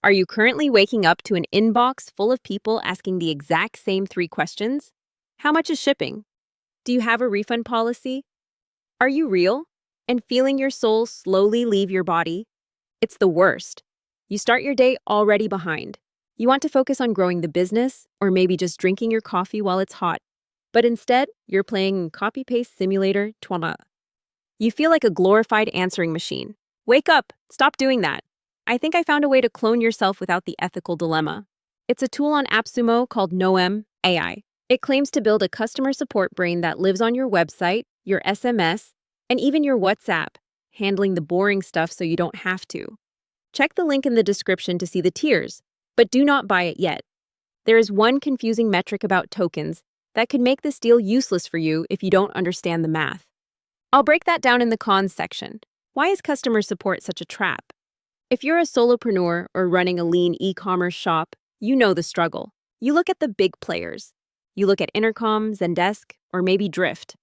Are you currently waking up to an inbox full of people asking the exact same three questions? How much is shipping? Do you have a refund policy? Are you real? And feeling your soul slowly leave your body? It's the worst. You start your day already behind. You want to focus on growing the business or maybe just drinking your coffee while it's hot. But instead, you're playing copy-paste simulator 20. You feel like a glorified answering machine. Wake up! Stop doing that. I think I found a way to clone yourself without the ethical dilemma. It's a tool on AppSumo called Noem.ai. It claims to build a customer support brain that lives on your website, your SMS, and even your WhatsApp, handling the boring stuff so you don't have to. Check the link in the description to see the tiers, but do not buy it yet. There is one confusing metric about tokens that could make this deal useless for you if you don't understand the math. I'll break that down in the cons section. Why is customer support such a trap? If you're a solopreneur or running a lean e-commerce shop, you know the struggle. You look at the big players. You look at Intercom, Zendesk, or maybe Drift.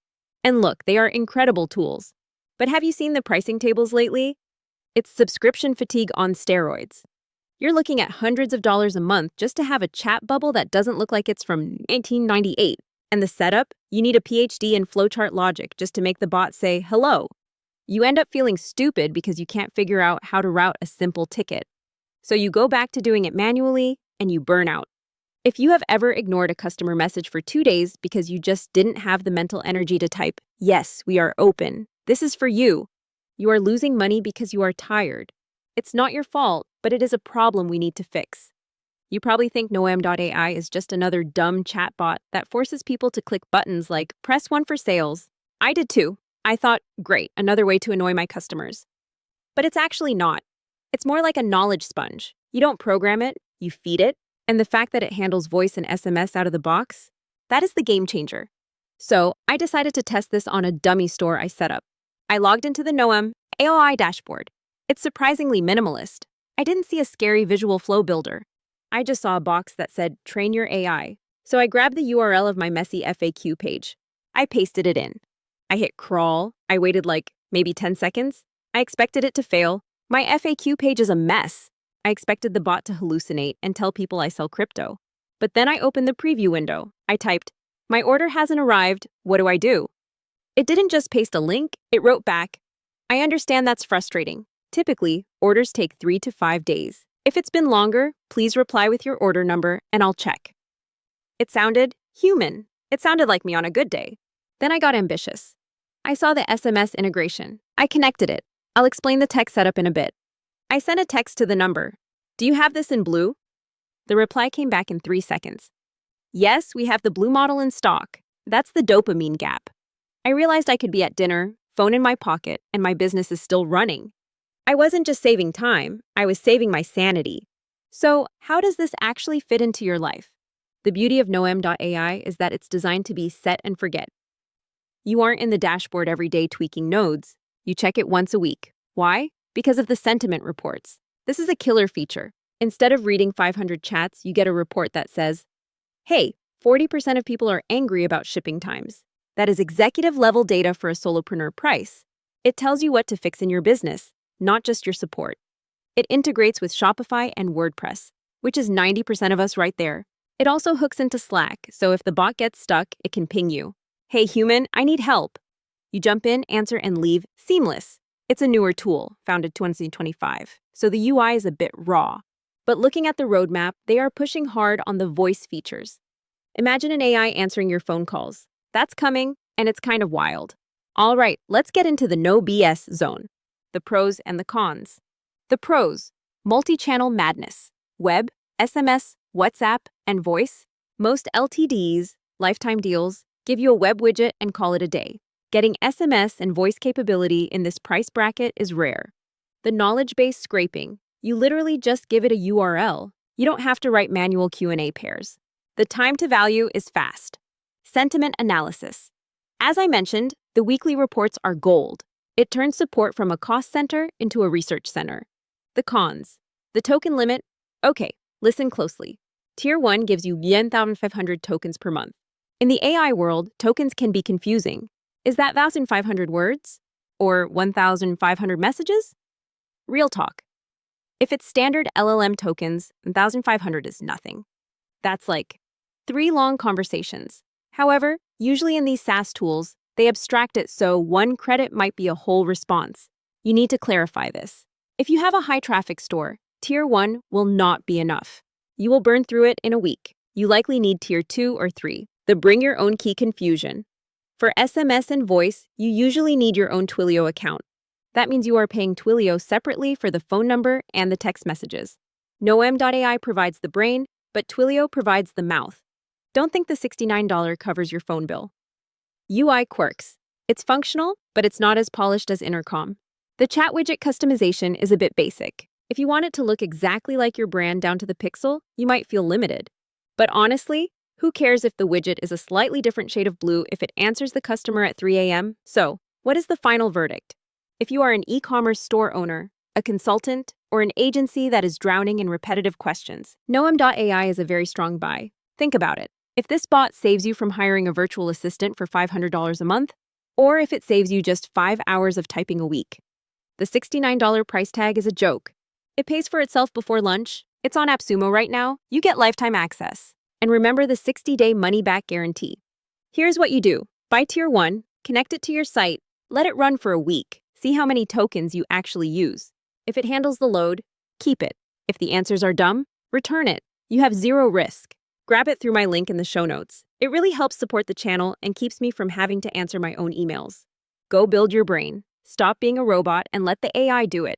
And look, they are incredible tools. But have you seen the pricing tables lately? It's subscription fatigue on steroids. You're looking at hundreds of dollars a month just to have a chat bubble that doesn't look like it's from 1998. And the setup? You need a PhD in flowchart logic just to make the bot say hello. You end up feeling stupid because you can't figure out how to route a simple ticket. So you go back to doing it manually and you burn out. If you have ever ignored a customer message for 2 days because you just didn't have the mental energy to type, "Yes, we are open," this is for you. You are losing money because you are tired. It's not your fault, but it is a problem we need to fix. You probably think Noem.ai is just another dumb chatbot that forces people to click buttons like press 1 for sales. I did too. I thought, great, another way to annoy my customers. But it's actually not. It's more like a knowledge sponge. You don't program it, you feed it, and the fact that it handles voice and SMS out of the box, that is the game changer. So I decided to test this on a dummy store I set up. I logged into the Noem.ai dashboard. It's surprisingly minimalist. I didn't see a scary visual flow builder. I just saw a box that said, train your AI. So I grabbed the URL of my messy FAQ page. I pasted it in. I hit crawl. I waited like maybe 10 seconds. I expected it to fail. My FAQ page is a mess. I expected the bot to hallucinate and tell people I sell crypto. But then I opened the preview window. I typed, my order hasn't arrived. What do I do? It didn't just paste a link. It wrote back, I understand that's frustrating. Typically, orders take 3 to 5 days. If it's been longer, please reply with your order number and I'll check. It sounded human. It sounded like me on a good day. Then I got ambitious. I saw the SMS integration. I connected it. I'll explain the tech setup in a bit. I sent a text to the number. Do you have this in blue? The reply came back in 3 seconds. Yes, we have the blue model in stock. That's the dopamine gap. I realized I could be at dinner, phone in my pocket, and my business is still running. I wasn't just saving time, I was saving my sanity. So, how does this actually fit into your life? The beauty of Noem.ai is that it's designed to be set and forget. You aren't in the dashboard every day tweaking nodes. You check it once a week. Why? Because of the sentiment reports. This is a killer feature. Instead of reading 500 chats, you get a report that says, hey, 40% of people are angry about shipping times. That is executive-level data for a solopreneur price. It tells you what to fix in your business, not just your support. It integrates with Shopify and WordPress, which is 90% of us right there. It also hooks into Slack, so if the bot gets stuck, it can ping you. Hey human, I need help. You jump in, answer, and leave seamless. It's a newer tool, founded 2025, so the UI is a bit raw. But looking at the roadmap, they are pushing hard on the voice features. Imagine an AI answering your phone calls. That's coming, and it's kind of wild. All right, let's get into the no BS zone. The pros and the cons. The pros: multi-channel madness, web, SMS, WhatsApp, and voice. Most LTDs, lifetime deals, give you a web widget and call it a day. Getting SMS and voice capability in this price bracket is rare. The knowledge-based scraping. You literally just give it a URL. You don't have to write manual Q&A pairs. The time to value is fast. Sentiment analysis. As I mentioned, the weekly reports are gold. It turns support from a cost center into a research center. The cons. The token limit. Okay, listen closely. Tier 1 gives you 1,500 tokens per month. In the AI world, tokens can be confusing. Is that 1,500 words? Or 1,500 messages? Real talk. If it's standard LLM tokens, 1,500 is nothing. That's like 3 long conversations. However, usually in these SaaS tools, they abstract it so 1 credit might be a whole response. You need to clarify this. If you have a high traffic store, Tier 1 will not be enough. You will burn through it in a week. You likely need Tier 2 or 3, the bring your own key confusion. For SMS and voice, you usually need your own Twilio account. That means you are paying Twilio separately for the phone number and the text messages. Noem.ai provides the brain, but Twilio provides the mouth. Don't think the $69 covers your phone bill. UI quirks. It's functional, but it's not as polished as Intercom. The chat widget customization is a bit basic. If you want it to look exactly like your brand down to the pixel, you might feel limited. But honestly, who cares if the widget is a slightly different shade of blue if it answers the customer at 3 a.m.? So, what is the final verdict? If you are an e-commerce store owner, a consultant, or an agency that is drowning in repetitive questions, Noem.ai is a very strong buy. Think about it. If this bot saves you from hiring a virtual assistant for $500 a month, or if it saves you just 5 hours of typing a week, the $69 price tag is a joke. It pays for itself before lunch. It's on AppSumo right now. You get lifetime access. And remember the 60-day money-back guarantee. Here's what you do. Buy Tier 1, connect it to your site, let it run for a week. See how many tokens you actually use. If it handles the load, keep it. If the answers are dumb, return it. You have 0 risk. Grab it through my link in the show notes. It really helps support the channel and keeps me from having to answer my own emails. Go build your brain. Stop being a robot and let the AI do it.